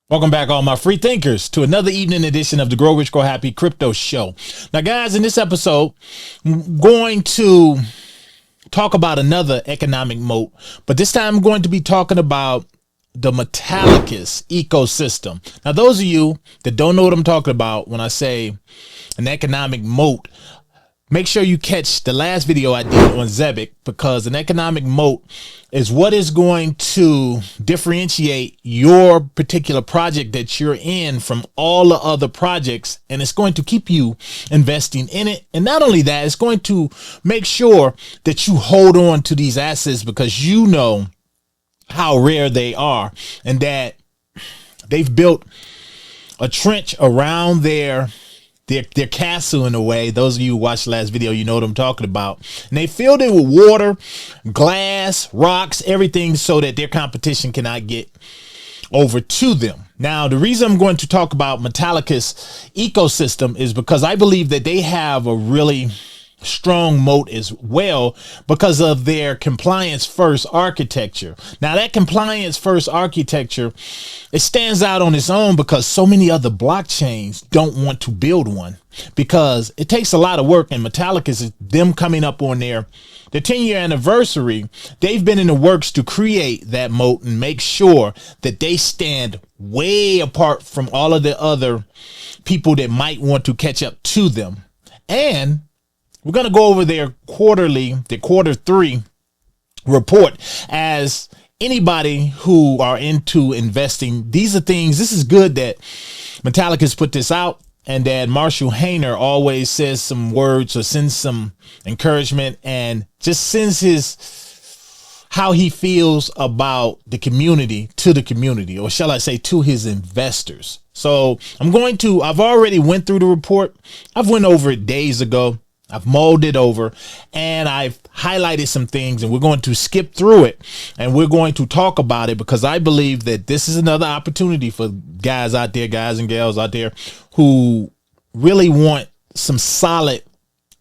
Welcome back, all my free thinkers, to another evening edition of the Grow Rich, Grow Happy Crypto Show. Now, guys, in this episode, I'm going to talk about another economic moat, but this time I'm going to be talking about the Metallicus ecosystem. Now, those of you that don't know what I'm talking about when I say an economic moat, make sure you catch the last video I did on Zebic, because an economic moat is what is going to differentiate your particular project that you're in from all the other projects, and it's going to keep you investing in it. And not only that, it's going to make sure that you hold on to these assets because you know how rare they are and that they've built a trench around their castle in a way. Those of you who watched the last video, you know what I'm talking about. And they filled it with water, glass, rocks, everything so that their competition cannot get over to them. Now, the reason I'm going to talk about Metallicus ecosystem is because I believe that they have a really strong moat as well because of their compliance first architecture. Now, that compliance first architecture, it stands out on its own because so many other blockchains don't want to build one because it takes a lot of work. And Metallicus is them coming up on their 10-year anniversary. They've been in the works to create that moat and make sure that they stand way apart from all of the other people that might want to catch up to them. And we're going to go over their quarter 3 report. As anybody who are into investing, these are things, this is good that Metallicus put this out and that Marshall Hayner always says some words or sends some encouragement and just sends how he feels about the community to the community, or shall I say to his investors. So I've already went through the report. I've went over it days ago. I've mulled it over and I've highlighted some things, and we're going to skip through it and we're going to talk about it because I believe that this is another opportunity for guys out there, guys and gals out there who really want some solid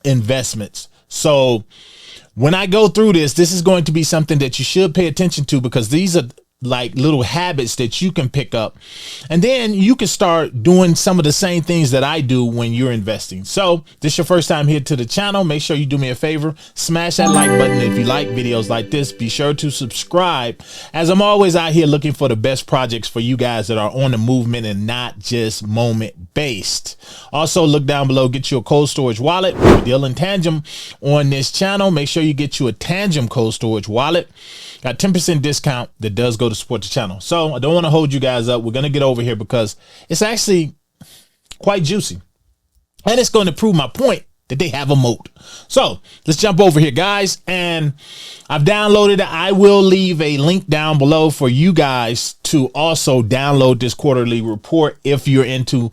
investments. So when I go through this is going to be something that you should pay attention to because these are like little habits that you can pick up, and then you can start doing some of the same things that I do when you're investing. So this is your first time here to the channel. Make sure you do me a favor, smash that like button. If you like videos like this, be sure to subscribe, as I'm always out here looking for the best projects for you guys that are on the movement and not just moment based. Also, look down below, get you a cold storage wallet. We're dealing Tangem on this channel. Make sure you get you a Tangem cold storage wallet. Got 10% discount that does go to support the channel. So I don't want to hold you guys up. We're going to get over here because it's actually quite juicy. And it's going to prove my point that they have a moat. So let's jump over here, guys. And I've downloaded it. I will leave a link down below for you guys to also download this quarterly report if you're into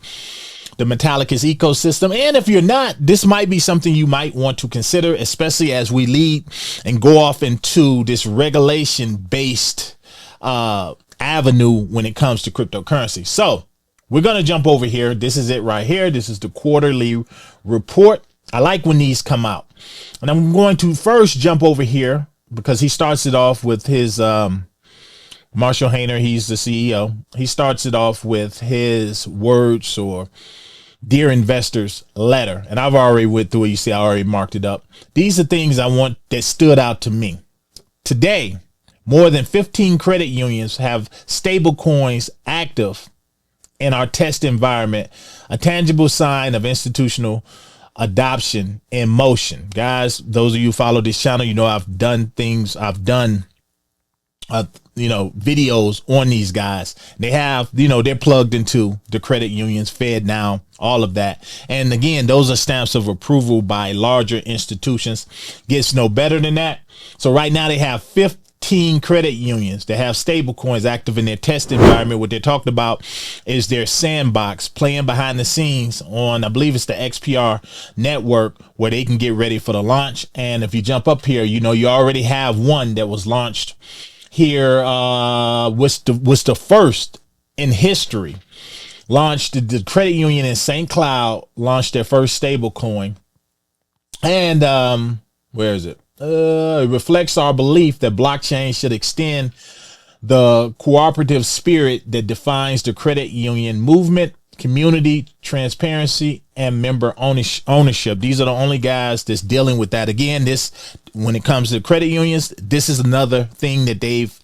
the Metallicus ecosystem. And if you're not, this might be something you might want to consider, especially as we lead and go off into this regulation based avenue when it comes to cryptocurrency. So we're going to jump over here. This is it right here. This is the quarterly report. I like when these come out, and I'm going to first jump over here because he starts it off with his Marshall Hayner. He's the CEO. He starts it off with his words or dear investors letter. And I've already went through it. You see, I already marked it up. These are things I want that stood out to me. Today, more than 15 credit unions have stablecoins active in our test environment, a tangible sign of institutional adoption in motion. Guys, those of you who follow this channel, you know I've done videos on these guys. They have, they're plugged into the credit unions, Fed now, all of that. And again, those are stamps of approval by larger institutions. Gets no better than that. So right now they have 15 credit unions that have stable coins active in their test environment. What they're talking about is their sandbox playing behind the scenes on, I believe it's the XPR network, where they can get ready for the launch. And if you jump up here, you already have one that was launched here, was the first in history. Launched the credit union in St. Cloud, launched their first stable coin. And where is it? It reflects our belief that blockchain should extend the cooperative spirit that defines the credit union movement, community, transparency, and member ownership. These are the only guys that's dealing with that. Again, when it comes to credit unions, this is another thing that they've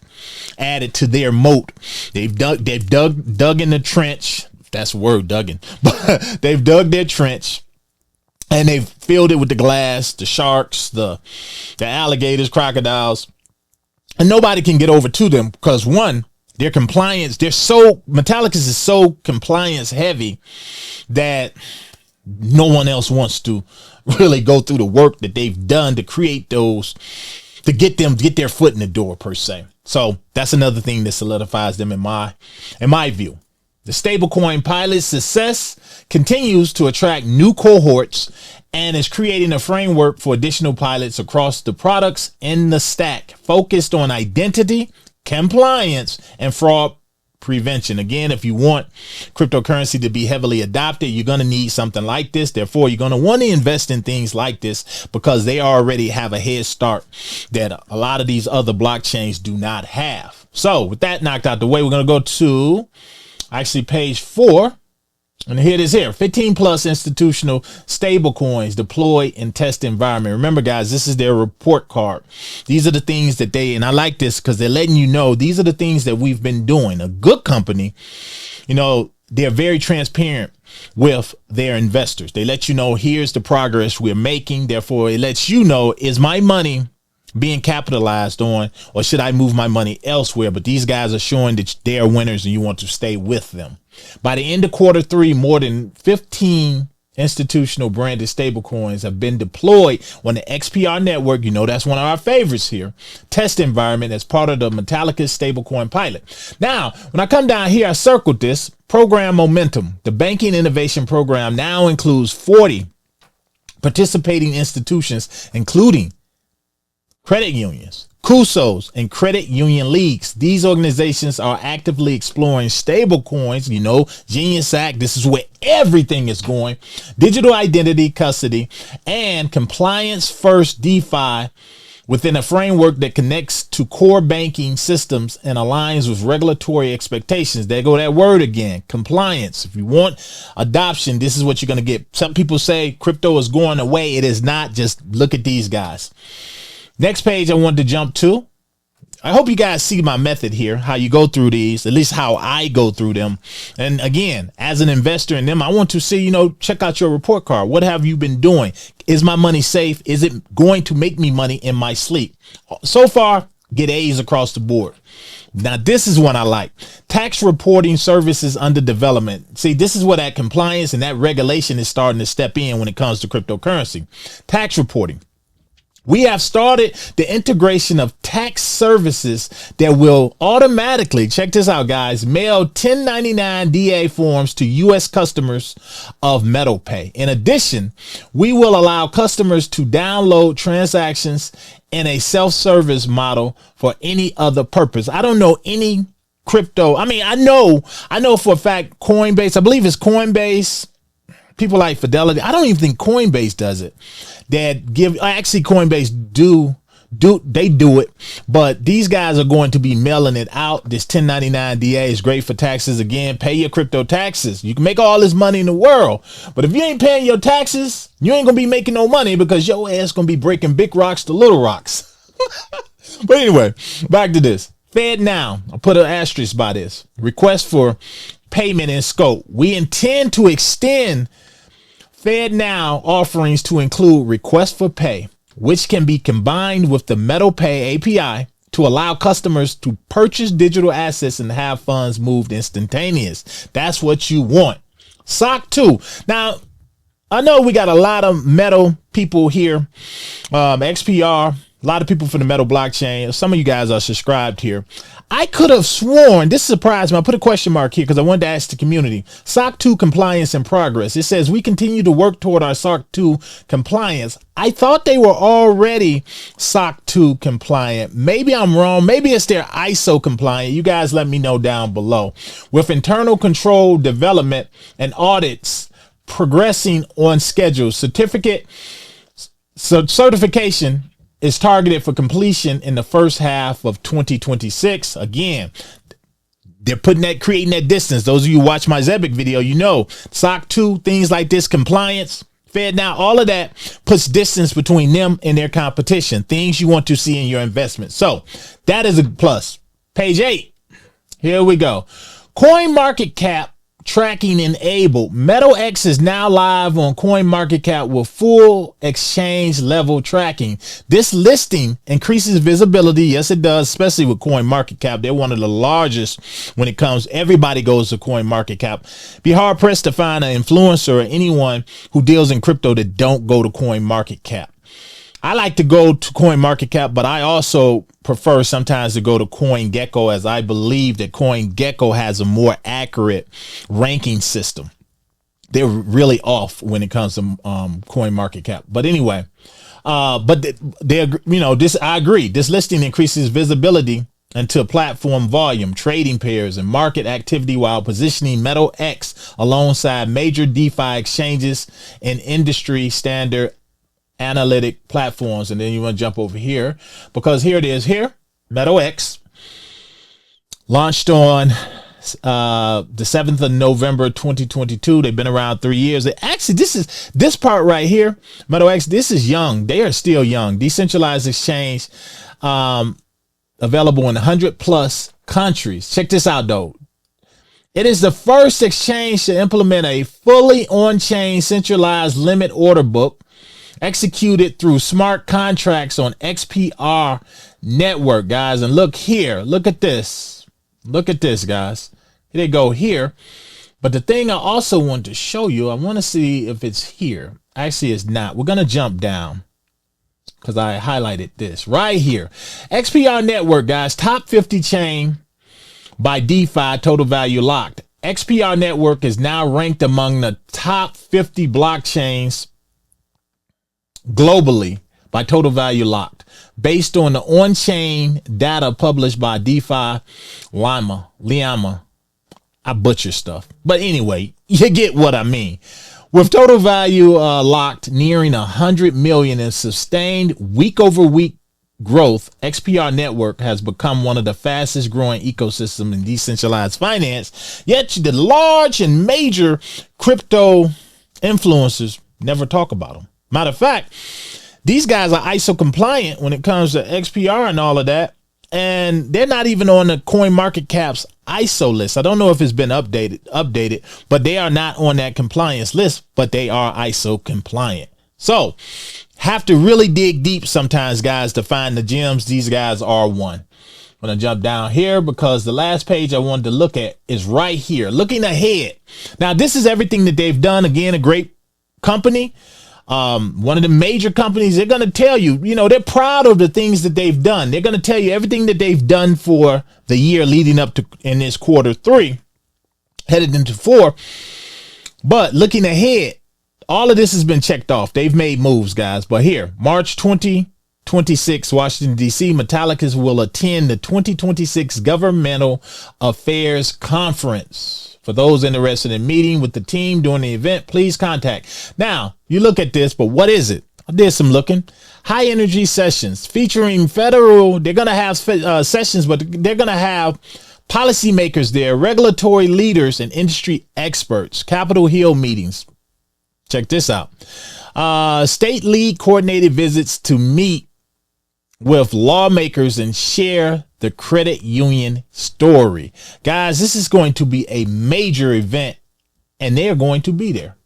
added to their moat. They've dug in the trench. That's the word, dug in. But they've dug their trench and they've filled it with the glass, the sharks, the alligators, crocodiles, and nobody can get over to them because one, their compliance, Metallicus is so compliance heavy that no one else wants to really go through the work that they've done to create those, to get their foot in the door per se. So that's another thing that solidifies them in my view. The stablecoin pilot success continues to attract new cohorts and is creating a framework for additional pilots across the products in the stack, focused on identity, compliance, and fraud prevention. Again, if you want cryptocurrency to be heavily adopted, you're going to need something like this. Therefore, you're going to want to invest in things like this because they already have a head start that a lot of these other blockchains do not have. So with that knocked out the way, we're going to go to actually page 4. And here it is here. 15 plus institutional stable coins deployed in test environment. Remember, guys, this is their report card. These are the things that and I like this because they're letting you know these are the things that we've been doing. A good company, they're very transparent with their investors. They let you know, here's the progress we're making. Therefore, it lets you know, is my money being capitalized on, or should I move my money elsewhere? But these guys are showing that they are winners and you want to stay with them. By the end of Q3, more than 15 institutional branded stablecoins have been deployed on the XPR network. That's one of our favorites here. Test environment as part of the Metallicus stablecoin pilot. Now, when I come down here, I circled this program momentum. The banking innovation program now includes 40 participating institutions, including credit unions, CUSOs, and credit union leagues. These organizations are actively exploring stable coins, Genius Act. This is where everything is going. Digital identity, custody, and compliance first DeFi within a framework that connects to core banking systems and aligns with regulatory expectations. There go that word again, compliance. If you want adoption, this is what you're going to get. Some people say crypto is going away. It is not. Just look at these guys. Next page I wanted to jump to. I hope you guys see my method here, how you go through these, at least how I go through them. And again, as an investor in them, I want to see, check out your report card. What have you been doing? Is my money safe? Is it going to make me money in my sleep? So far, get A's across the board. Now, this is one I like. Tax reporting services under development. See, this is where that compliance and that regulation is starting to step in when it comes to cryptocurrency. Tax reporting. We have started the integration of tax services that will automatically, check this out, guys, mail 1099 DA forms to U.S. customers of MetalPay. In addition, we will allow customers to download transactions in a self-service model for any other purpose. I don't know any crypto. I know for a fact Coinbase, I believe it's Coinbase. People like Fidelity. I don't even think Coinbase does it. Actually Coinbase do it, but these guys are going to be mailing it out. This 1099 DA is great for taxes. Again, pay your crypto taxes. You can make all this money in the world, but if you ain't paying your taxes, you ain't gonna be making no money because your ass gonna be breaking big rocks to little rocks. But anyway, back to this. Fed now. I'll put an asterisk by this. Request for payment in scope. We intend to extend Fed now offerings to include request for pay, which can be combined with the MetalPay API to allow customers to purchase digital assets and have funds moved instantaneous. That's what you want. SOC 2. Now, I know we got a lot of Metal people here, XPR, a lot of people from the Metal blockchain. Some of you guys are subscribed here. I could have sworn, this surprised me. I put a question mark here because I wanted to ask the community. SOC 2 compliance in progress. It says we continue to work toward our SOC 2 compliance. I thought they were already SOC 2 compliant. Maybe I'm wrong. Maybe it's their ISO compliant. You guys let me know down below. With internal control development and audits progressing on schedule, certification is targeted for completion in the first half of 2026. Again, they're creating that distance. Those of you who watch my Zebic video, you know, SOC 2, things like this, compliance, Fed now, all of that puts distance between them and their competition, things you want to see in your investment. So that is a plus. Page 8. Here we go. Coin market cap tracking enabled. MetalX is now live on CoinMarketCap with full exchange level tracking. This listing increases visibility. Yes, it does, especially with CoinMarketCap. They're one of the largest when it comes. Everybody goes to CoinMarketCap. Be hard pressed to find an influencer or anyone who deals in crypto that don't go to CoinMarketCap. I like to go to CoinMarketCap, but I also prefer sometimes to go to CoinGecko, as I believe that CoinGecko has a more accurate ranking system. They're really off when it comes to CoinMarketCap. But anyway, this, I agree. This listing increases visibility into platform volume, trading pairs, and market activity while positioning MetalX alongside major DeFi exchanges and industry standard analytic platforms. And then you want to jump over here because here it is here. MetalX launched on the 7th of November 2022. They've been around 3 years. Actually, this part right here, MetalX, this is young. They are still young. Decentralized exchange, available in 100 plus countries. Check this out though. It is the first exchange to implement a fully on-chain centralized limit order book executed through smart contracts on XPR network, guys. And look here, look at this, guys. Here they go here. But the thing I also want to show you, I want to see if it's here. Actually, it's not. We're going to jump down because I highlighted this right here. XPR network, guys, top 50 chain by DeFi total value locked. XPR network is now ranked among the top 50 blockchains globally by total value locked, based on the on-chain data published by DeFi Llama. I butcher stuff, but anyway, you get what I mean. With total value locked nearing 100 million in sustained week over week growth, XPR network has become one of the fastest growing ecosystems in decentralized finance. Yet the large and major crypto influencers never talk about them. Matter of fact, these guys are ISO compliant when it comes to XPR and all of that. And they're not even on the CoinMarketCap's ISO list. I don't know if it's been updated, but they are not on that compliance list, but they are ISO compliant. So have to really dig deep sometimes, guys, to find the gems. These guys are one. I'm going to jump down here because the last page I wanted to look at is right here. Looking ahead. Now, this is everything that they've done. Again, a great company. One of the major companies, they're going to tell you, they're proud of the things that they've done. They're going to tell you everything that they've done for the year leading up to in this Q3, headed into 4. But looking ahead, all of this has been checked off. They've made moves, guys. But here, March 2026, Washington, D.C., Metallicus will attend the 2026 Governmental Affairs Conference. For those interested in meeting with the team during the event, please contact. Now, you look at this, but what is it? I did some looking. High energy sessions featuring federal. They're going to have sessions, but they're going to have policymakers there, regulatory leaders, and industry experts. Capitol Hill meetings. Check this out. State lead coordinated visits to meet with lawmakers and share the credit union story. Guys, this is going to be a major event and they're going to be there.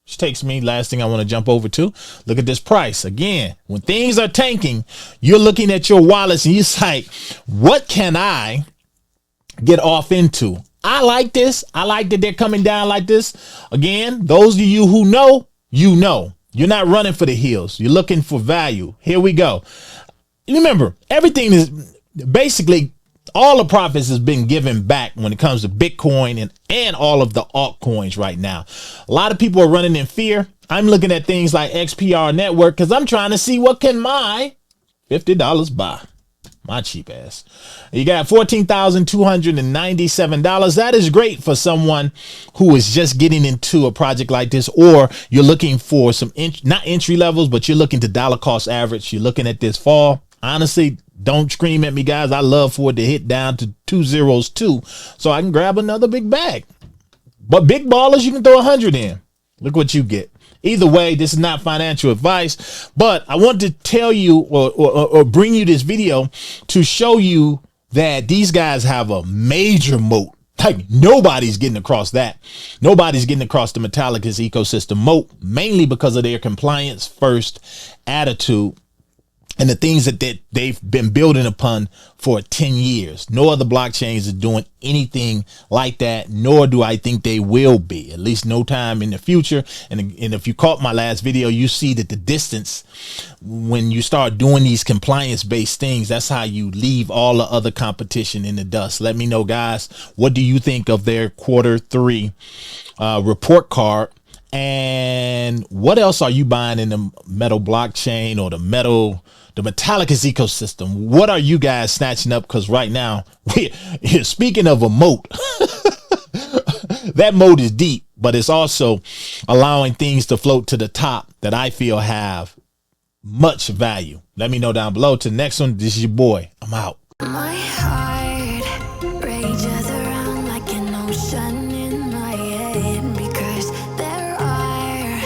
Which takes me, last thing I want to jump over to, look at this price. Again, when things are tanking, you're looking at your wallets and you're like, what can I get off into? I like this. I like that they're coming down like this. Again, those of you who know, you're not running for the hills. You're looking for value. Here we go. Remember, everything is basically all the profits has been given back when it comes to Bitcoin and all of the altcoins right now. A lot of people are running in fear. I'm looking at things like XPR network because I'm trying to see what can my $50 buy. My cheap ass. You got $14,297. That is great for someone who is just getting into a project like this, or you're looking for some not entry levels, but you're looking to dollar cost average. You're looking at this fall. Honestly, don't scream at me, guys. I love for it to hit down to 2 zeros too, so I can grab another big bag. But big ballers, you can throw 100 in. Look what you get. Either way, this is not financial advice, but I want to tell you or bring you this video to show you that these guys have a major moat. Like, nobody's getting across that. Nobody's getting across the Metallicus ecosystem moat, mainly because of their compliance first attitude and the things that they've been building upon for 10 years. No other blockchains are doing anything like that, nor do I think they will be, at least no time in the future. And if you caught my last video, you see that the distance, when you start doing these compliance based things, that's how you leave all the other competition in the dust. Let me know, guys, what do you think of their Q3 report card? And what else are you buying in the Metal blockchain or the Metallicus ecosystem? What are you guys snatching up? Because right now, speaking of a moat, that moat is deep, but it's also allowing things to float to the top that I feel have much value. Let me know down below. To the next one, this is your boy. I'm out.